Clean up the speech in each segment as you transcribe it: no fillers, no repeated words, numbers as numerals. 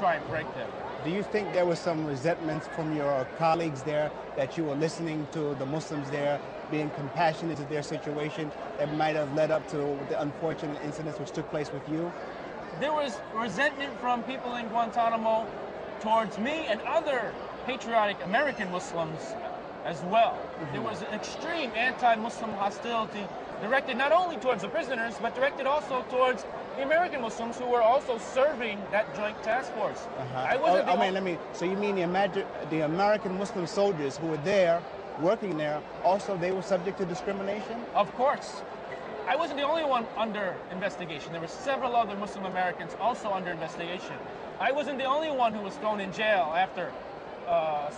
try and break them. Do you think there was some resentments from your colleagues there, that you were listening to the Muslims there, being compassionate to their situation, that might have led up to the unfortunate incidents which took place with you? There was resentment from people in Guantanamo towards me and other patriotic American Muslims as well. There was extreme anti-Muslim hostility directed not only towards the prisoners, but directed also towards the American Muslims who were also serving that joint task force. So you mean the American Muslim soldiers who were there, working there, also they were subject to discrimination? Of course. I wasn't the only one under investigation. There were several other Muslim Americans also under investigation. I wasn't the only one who was thrown in jail after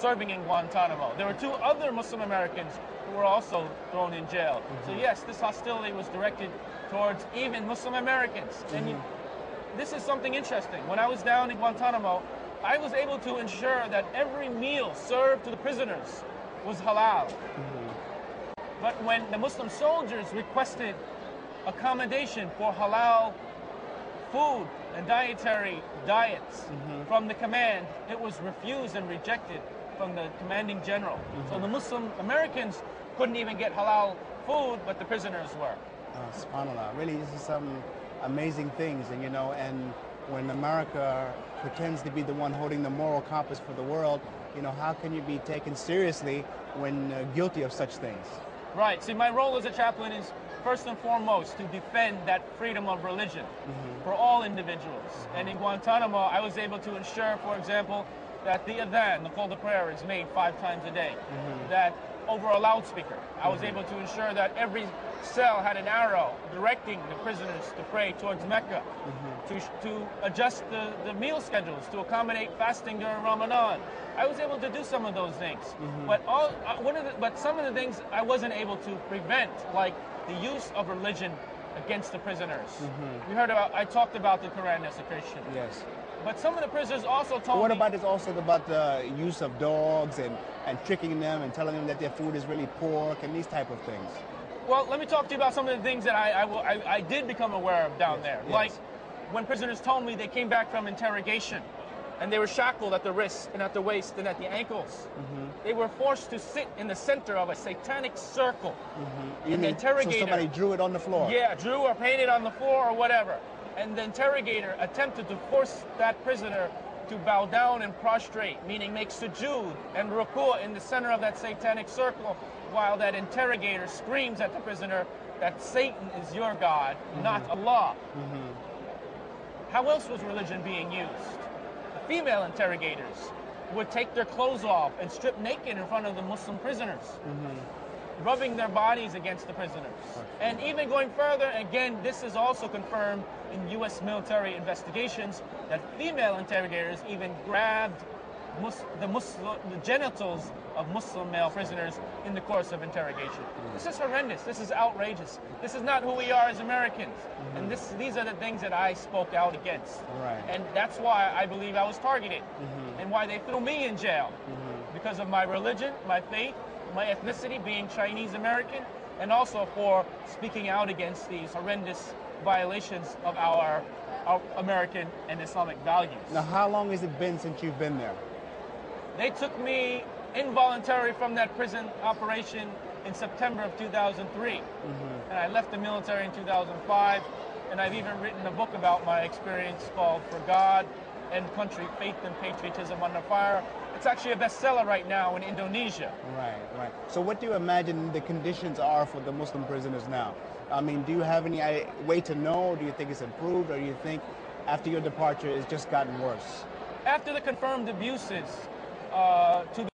serving in Guantanamo. There were 2 other Muslim Americans who were also thrown in jail. So yes, this hostility was directed towards even Muslim Americans. And this is something interesting. When I was down in Guantanamo, I was able to ensure that every meal served to the prisoners was halal. But when the Muslim soldiers requested accommodation for halal food and dietary diets from the command, it was refused and rejected from the commanding general. So the Muslim Americans couldn't even get halal food, but the prisoners were. SubhanAllah. Really, this is some amazing things, and and when America pretends to be the one holding the moral compass for the world, how can you be taken seriously when guilty of such things? Right. See, my role as a chaplain is first and foremost to defend that freedom of religion for all individuals. And in Guantanamo, I was able to ensure, for example, that the adhan, the call to prayer, is made 5 times a day. That over a loudspeaker, I was able to ensure that every cell had an arrow directing the prisoners to pray towards Mecca, to adjust the meal schedules to accommodate fasting during Ramadan. I was able to do some of those things, but some of the things I wasn't able to prevent, like the use of religion against the prisoners. I talked about the Quran desecration. Yes. But some of the prisoners also told me... What about this also about the use of dogs and tricking them and telling them that their food is really pork and these type of things? Well, let me talk to you about some of the things that I did become aware of down there. Yes. Like when prisoners told me they came back from interrogation and they were shackled at the wrists and at the waist and at the ankles. They were forced to sit in the center of a satanic circle. And the interrogator... So somebody drew it on the floor? Yeah, drew or painted on the floor or whatever. And the interrogator attempted to force that prisoner to bow down and prostrate, meaning make sujood and ruku' in the center of that satanic circle, while that interrogator screams at the prisoner that Satan is your God, not Allah. How else was religion being used? The female interrogators would take their clothes off and strip naked in front of the Muslim prisoners, rubbing their bodies against the prisoners. And even going further, again, this is also confirmed in U.S. military investigations, that female interrogators even grabbed the genitals of Muslim male prisoners in the course of interrogation. This is horrendous. This is outrageous. This is not who we are as Americans. And these are the things that I spoke out against. And that's why I believe I was targeted and why they threw me in jail. Because of my religion, my faith, my ethnicity, being Chinese American, and also for speaking out against these horrendous violations of our American and Islamic values. Now, how long has it been since you've been there? They took me involuntarily from that prison operation in September of 2003. And I left the military in 2005. And I've even written a book about my experience called For God and Country, Faith and Patriotism Under Fire. It's actually a bestseller right now in Indonesia. Right. So what do you imagine the conditions are for the Muslim prisoners now? I mean, do you have any way to know? Do you think it's improved, or do you think after your departure it's just gotten worse? After the confirmed abuses to